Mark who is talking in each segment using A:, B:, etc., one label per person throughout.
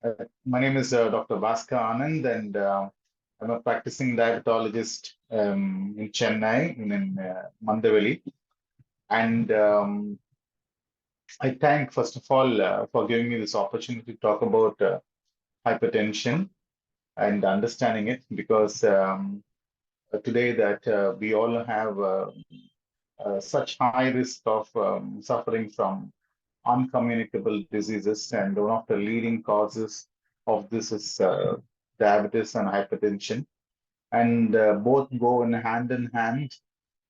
A: My name is Dr. Bhaskar Anand, and I'm a practicing diabetologist in Chennai, in Mandaveli. And I thank, first of all, for giving me this opportunity to talk about hypertension and understanding it, because today that we all have such high risk of suffering from uncommunicable diseases, and one of the leading causes of this is diabetes and hypertension, and both go in hand.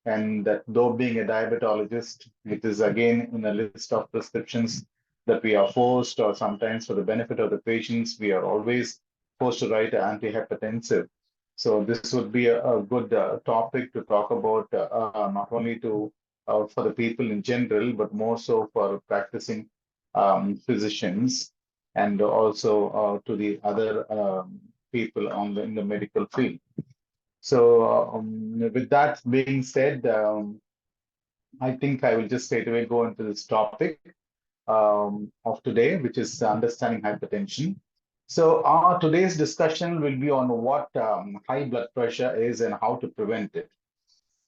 A: And that though being a diabetologist, it is again in a list of prescriptions that we are forced, or sometimes for the benefit of the patients, we are always forced to write antihypertensive. So this would be a good topic to talk about, not only to for the people in general, but more so for practicing physicians, and also to the other people in the medical field. So, with that being said, I think I will just straight away go into this topic of today, which is understanding hypertension. So, our today's discussion will be on what high blood pressure is and how to prevent it.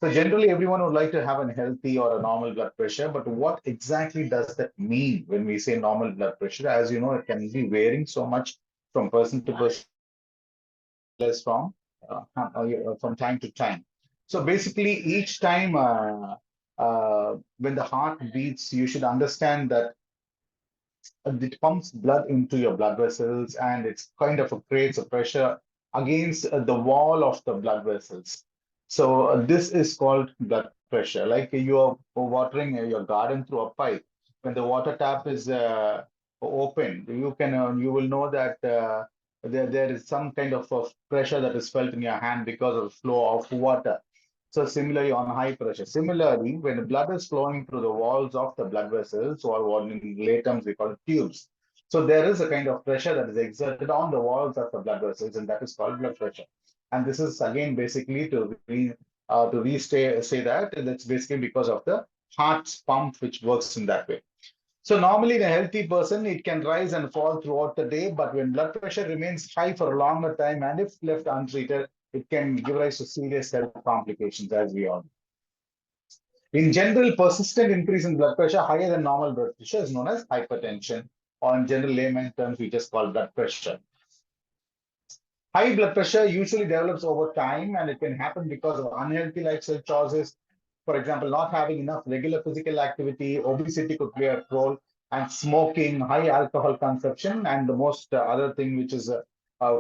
A: So, generally, everyone would like to have a healthy or a normal blood pressure, but what exactly does that mean when we say normal blood pressure? As you know, it can be varying so much from person to person as well as from time to time. So basically, each time when the heart beats, you should understand that it pumps blood into your blood vessels, and it's kind of creates a pressure against the wall of the blood vessels. So this is called blood pressure. Like you are watering your garden through a pipe. When the water tap is open, you will know that there is some kind of pressure that is felt in your hand because of the flow of water. So similarly on high pressure. Similarly, when the blood is flowing through the walls of the blood vessels, or what in lay terms we call it tubes. So there is a kind of pressure that is exerted on the walls of the blood vessels, and that is called blood pressure. And this is again basically to restate say that that's basically because of the heart's pump, which works in that way. So normally in a healthy person, it can rise and fall throughout the day, but when blood pressure remains high for a longer time and if left untreated, it can give rise to serious health complications, as we all know. In general, persistent increase in blood pressure higher than normal blood pressure is known as hypertension, or in general layman terms, we just call blood pressure. High blood pressure usually develops over time, and it can happen because of unhealthy lifestyle choices. For example, not having enough regular physical activity, obesity could play a role, and smoking, high alcohol consumption, and the most other thing which is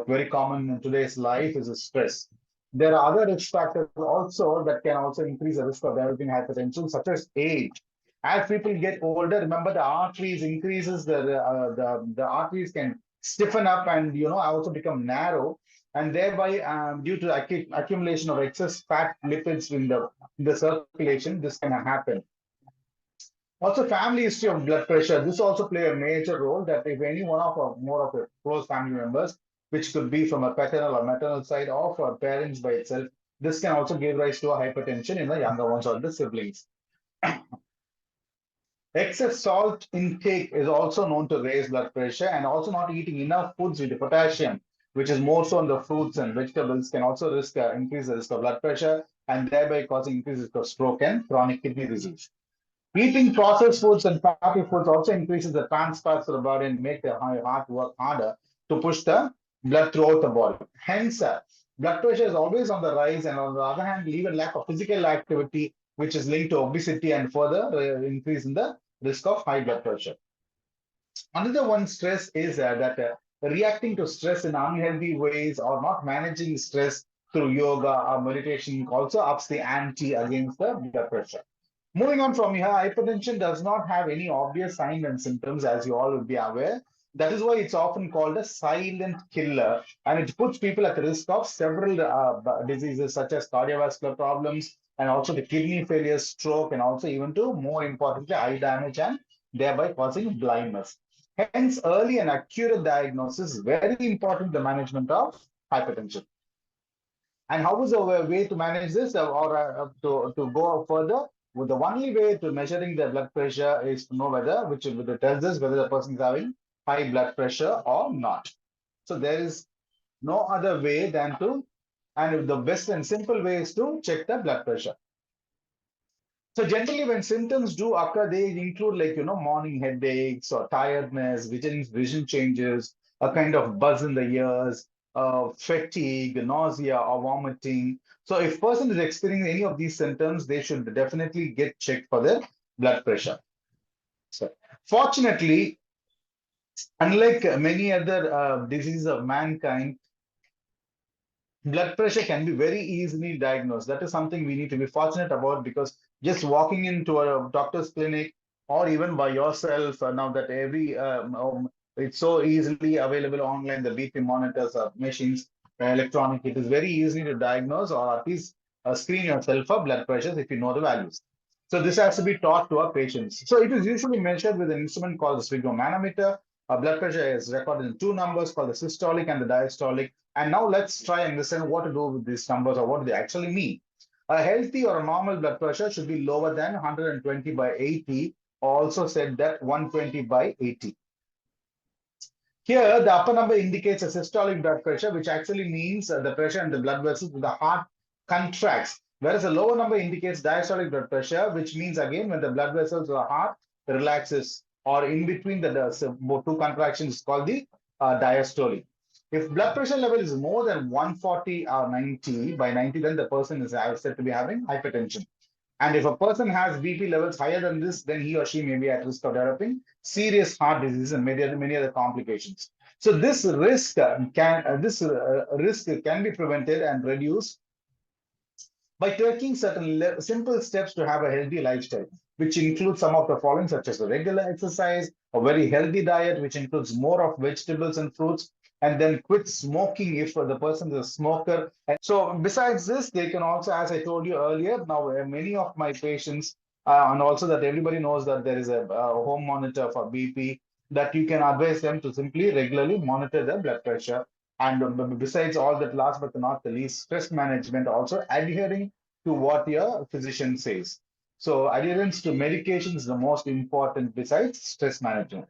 A: very common in today's life is stress. There are other risk factors also that can also increase the risk of developing hypertension, such as age. As people get older, remember the arteries increases, the arteries can stiffen up and also become narrow, and thereby due to accumulation of excess fat lipids in the circulation, this can happen. Also, family history of blood pressure. This also play a major role. That if any one of our more of a close family members, which could be from a paternal or maternal side, or for parents by itself, this can also give rise to a hypertension in the younger ones or the siblings. Excess salt intake is also known to raise blood pressure, and also not eating enough foods with the potassium, which is more so in the fruits and vegetables, can also increase the risk of blood pressure, and thereby causing increased risk of stroke and chronic kidney disease. Eating processed foods and fatty foods also increases the trans fats of the body and make the heart work harder to push the blood throughout the body. Hence, blood pressure is always on the rise, and on the other hand, even lack of physical activity, which is linked to obesity and further increase in the risk of high blood pressure. Another one stress is that reacting to stress in unhealthy ways or not managing stress through yoga or meditation also ups the ante against the blood pressure. Moving on from here, hypertension does not have any obvious signs and symptoms, as you all would be aware. That is why it's often called a silent killer, and it puts people at risk of several diseases such as cardiovascular problems, and also the kidney failure, stroke, and also even to more importantly, eye damage, and thereby causing blindness. Hence, early and accurate diagnosis is very important in the management of hypertension. And how is the way to manage this, to go further? Well, the only way to measuring the blood pressure is to know whether, which tells us whether the person is having high blood pressure or not. So there is no other way than to, and the best and simple way is to check the blood pressure. So generally, when symptoms do occur, they include like morning headaches or tiredness, vision changes, a kind of buzz in the ears, fatigue, nausea, or vomiting. So if person is experiencing any of these symptoms, they should definitely get checked for their blood pressure. So fortunately, unlike many other diseases of mankind, blood pressure can be very easily diagnosed. That is something we need to be fortunate about, because just walking into a doctor's clinic or even by yourself, now that it's so easily available online, the BP monitors or machines, electronic, it is very easy to diagnose or at least screen yourself for blood pressures if you know the values. So this has to be taught to our patients. So it is usually measured with an instrument called the sphygmomanometer. Blood pressure is recorded in two numbers called the systolic and the diastolic. And now let's try and understand what to do with these numbers or what do they actually mean. A healthy or a normal blood pressure should be lower than 120 by 80, also said that 120 by 80. Here, the upper number indicates a systolic blood pressure, which actually means the pressure in the blood vessels with the heart contracts, whereas the lower number indicates diastolic blood pressure, which means again when the blood vessels of the heart relaxes, or in between the two contractions is called the diastole. If blood pressure level is more than 140 or 90, by 90, then the person is said to be having hypertension. And if a person has BP levels higher than this, then he or she may be at risk of developing serious heart disease and many other complications. So this risk can be prevented and reduced by taking certain simple steps to have a healthy lifestyle, which includes some of the following, such as a regular exercise, a very healthy diet, which includes more of vegetables and fruits, and then quit smoking if the person is a smoker. So besides this, they can also, as I told you earlier, now many of my patients, and also that everybody knows that there is a home monitor for BP, that you can advise them to simply regularly monitor their blood pressure. And besides all that, last but not the least, stress management, also adhering to what your physician says. So adherence to medication is the most important besides stress management.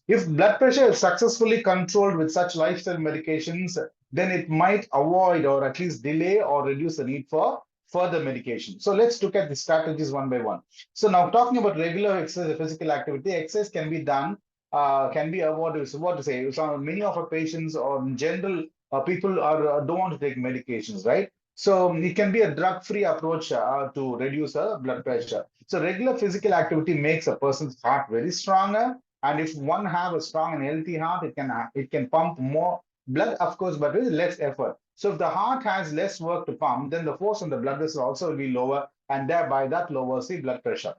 A: If blood pressure is successfully controlled with such lifestyle medications, then it might avoid or at least delay or reduce the need for further medication. So let's look at the strategies one by one. So now talking about regular exercise, physical activity, exercise can be done, can be avoided. So what to say? So many of our patients or in general, people don't want to take medications, right? So it can be a drug-free approach to reduce blood pressure. So regular physical activity makes a person's heart very stronger, and if one have a strong and healthy heart, it can pump more blood, of course, but with less effort. So if the heart has less work to pump, then the force on the blood vessel also will be lower, and thereby that lowers the blood pressure.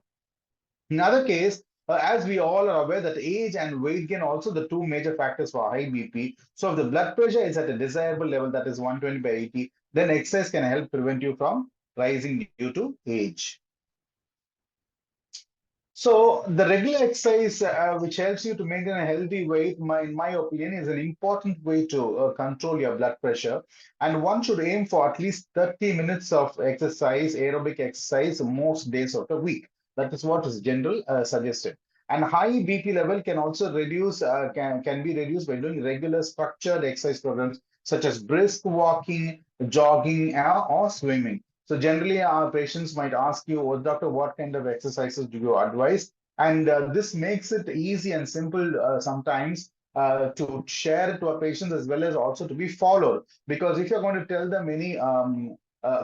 A: In other case, as we all are aware that age and weight gain also the two major factors for high BP. So if the blood pressure is at a desirable level, that is 120 by 80, then exercise can help prevent you from rising due to age. So the regular exercise, which helps you to maintain a healthy weight, in my opinion, is an important way to control your blood pressure. And one should aim for at least 30 minutes of exercise, aerobic exercise, most days of the week. That is what is general suggested. And high BP level can also can be reduced by doing regular structured exercise programs such as brisk walking, jogging, or swimming. So generally, our patients might ask you, oh, doctor, what kind of exercises do you advise? And this makes it easy and simple sometimes to share to our patients as well as also to be followed. Because if you're going to tell them any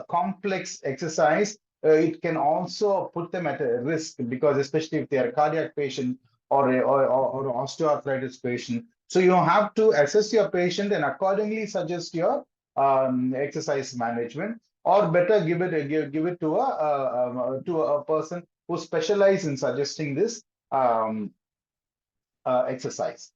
A: complex exercise, it can also put them at a risk, because especially if they are a cardiac patient or osteoarthritis patient. So you have to assess your patient and accordingly suggest your exercise management, or better give it to a person who specializes in suggesting this um, exercise.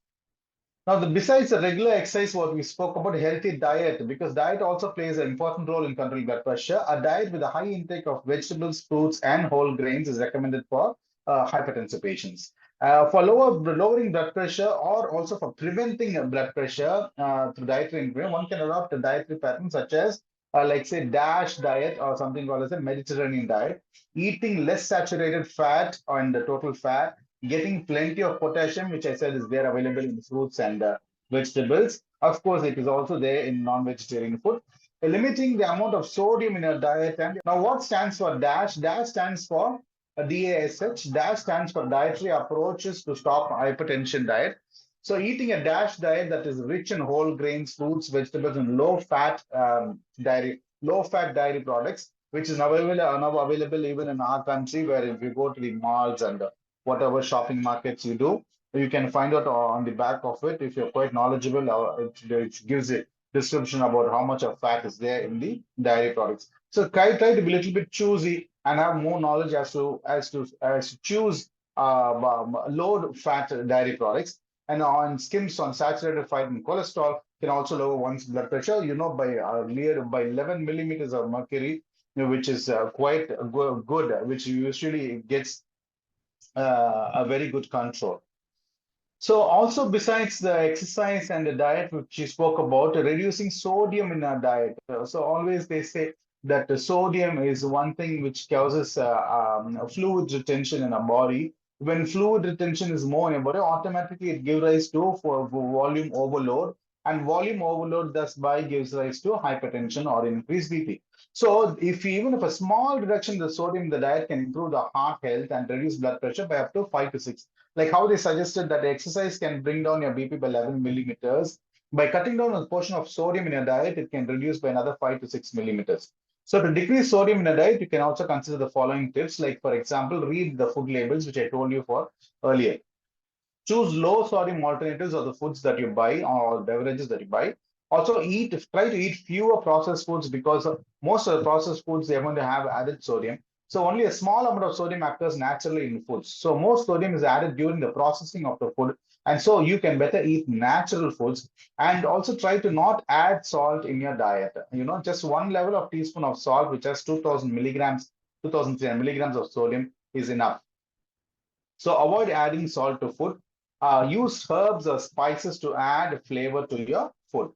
A: Now, besides the regular exercise, what we spoke about, healthy diet, because diet also plays an important role in controlling blood pressure. A diet with a high intake of vegetables, fruits, and whole grains is recommended for hypertensive patients. For lowering blood pressure, or also for preventing blood pressure through dietary ingredient, one can adopt a dietary pattern such as, like say, DASH diet or something called as a Mediterranean diet, eating less saturated fat and the total fat, getting plenty of potassium, which I said is there available in fruits and vegetables. Of course, it is also there in non-vegetarian food. Limiting the amount of sodium in your diet. And now, what stands for DASH? DASH stands for DASH. DASH stands for dietary approaches to stop hypertension diet. So, eating a DASH diet that is rich in whole grains, fruits, vegetables, and low-fat dairy products, which is now available even in our country, where if you go to the malls and whatever shopping markets you do, you can find out on the back of it if you're quite knowledgeable. It gives a description about how much of fat is there in the dairy products. So try to be a little bit choosy and have more knowledge as to choose low fat dairy products. And on skims on saturated fat and cholesterol can also lower one's blood pressure. By 11 millimeters of mercury, which is quite good, which usually gets a very good control. So also besides the exercise and the diet which you spoke about, reducing sodium in our diet. So always they say that the sodium is one thing which causes fluid retention in our body. When fluid retention is more in your body, automatically it gives rise to for volume overload, and volume overload thus by gives rise to hypertension or increased BP. So even if a small reduction in the sodium in the diet can improve the heart health and reduce blood pressure by up to 5 to 6, like how they suggested that exercise can bring down your BP by 11 millimeters. By cutting down a portion of sodium in your diet, it can reduce by another 5 to 6 millimeters. So to decrease sodium in your diet, you can also consider the following tips. Like for example, read the food labels, which I told you for earlier. Choose low sodium alternatives of the foods that you buy or beverages that you buy. Also, try to eat fewer processed foods, because most of the processed foods they're going to have added sodium. So only a small amount of sodium occurs naturally in foods. So most sodium is added during the processing of the food. And so you can better eat natural foods, and also try to not add salt in your diet. Just one level of teaspoon of salt, which has 2000 milligrams, 2300 milligrams of sodium is enough. So avoid adding salt to food. Use herbs or spices to add flavor to your food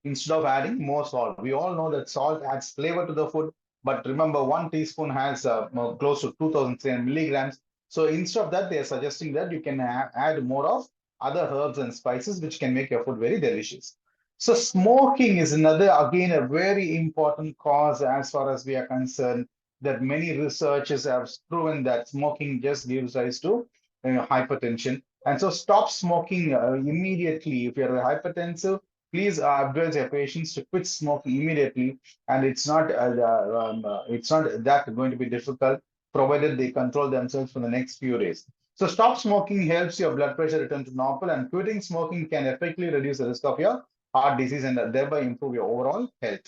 A: instead of adding more salt. We all know that salt adds flavor to the food, but remember, one teaspoon has close to 2,300 milligrams. So instead of that, they are suggesting that you can add more of other herbs and spices, which can make your food very delicious. So smoking is another, again, a very important cause as far as we are concerned. That many researchers have proven that smoking just gives rise to hypertension. And so stop smoking immediately. If you're hypertensive, please advise your patients to quit smoking immediately, and it's not that going to be difficult, provided they control themselves for the next few days. So stop smoking helps your blood pressure return to normal, and quitting smoking can effectively reduce the risk of your heart disease and thereby improve your overall health.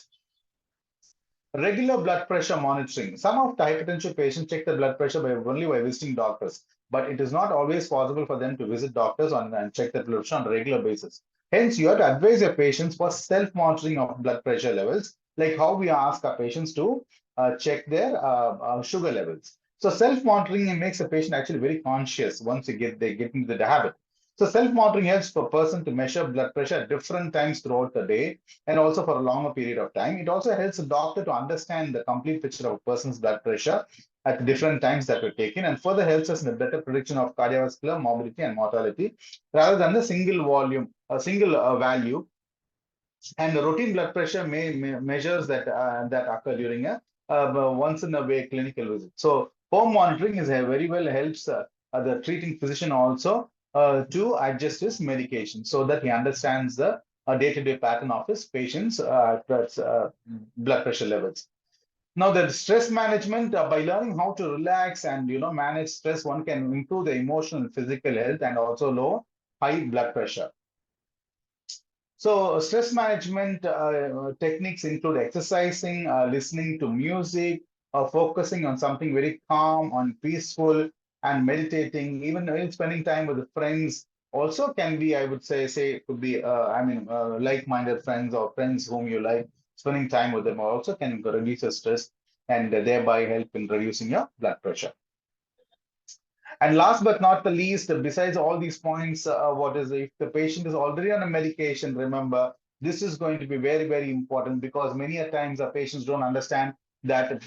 A: Regular blood pressure monitoring. Some of the hypertension patients check their blood pressure only by visiting doctors, but it is not always possible for them to visit doctors and check their blood pressure on a regular basis. Hence, you have to advise your patients for self-monitoring of blood pressure levels, like how we ask our patients to check their sugar levels. So self-monitoring makes a patient actually very conscious once they get into the habit. So self-monitoring helps for a person to measure blood pressure at different times throughout the day, and also for a longer period of time. It also helps the doctor to understand the complete picture of a person's blood pressure at different times that were taken, and further helps us in the better prediction of cardiovascular morbidity and mortality rather than the single value. And the routine blood pressure measures that occur during a once in a way clinical visit. So home monitoring is very well helps the treating physician also to adjust his medication so that he understands the day-to-day pattern of his patient's blood pressure levels. Now, the stress management, by learning how to relax and manage stress, one can improve the emotional and physical health and also lower high blood pressure. So stress management techniques include exercising, listening to music, focusing on something very calm, on peaceful, and meditating. Even spending time with friends also can be, I would say it could be, like-minded friends or friends whom you like. Spending time with them also can reduce your stress and thereby help in reducing your blood pressure. And last but not the least, besides all these points, what is if the patient is already on a medication, remember, this is going to be very, very important, because many a times our patients don't understand that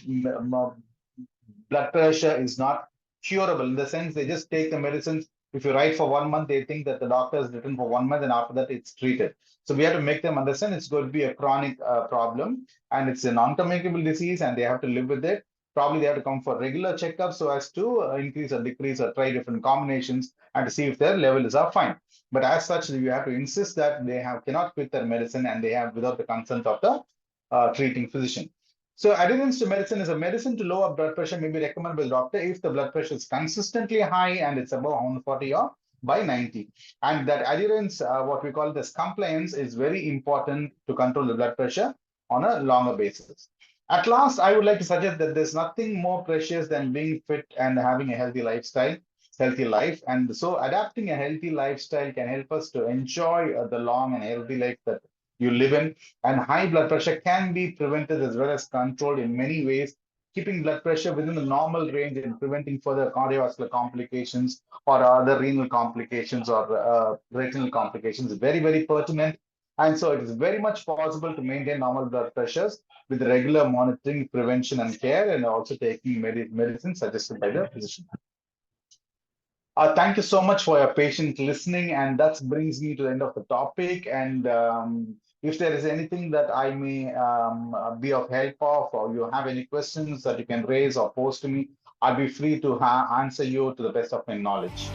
A: blood pressure is not curable in the sense they just take the medicines. If you write for 1 month, they think that the doctor has written for 1 month, and after that it's treated. So we have to make them understand it's going to be a chronic problem, and it's a non-communicable disease, and they have to live with it. Probably they have to come for regular checkups so as to increase or decrease or try different combinations and to see if their levels are fine. But as such, you have to insist that they have cannot quit their medicine, and they have without the consent of the treating physician. So adherence to medicine is a medicine to lower blood pressure may be recommended by the doctor if the blood pressure is consistently high and it's above 140 or by 90. And that adherence, what we call this compliance, is very important to control the blood pressure on a longer basis. At last, I would like to suggest that there's nothing more precious than being fit and having a healthy lifestyle, healthy life. And so adapting a healthy lifestyle can help us to enjoy the long and healthy life that you live in. And high blood pressure can be prevented as well as controlled in many ways. Keeping blood pressure within the normal range and preventing further cardiovascular complications or other renal complications or retinal complications is very, very pertinent. And so it is very much possible to maintain normal blood pressures with regular monitoring, prevention, and care, and also taking medicine suggested by the physician. Thank you so much for your patient listening, and that brings me to the end of the topic. And if there is anything that I may be of help of, or you have any questions that you can raise or post to me, I'll be free to answer you to the best of my knowledge.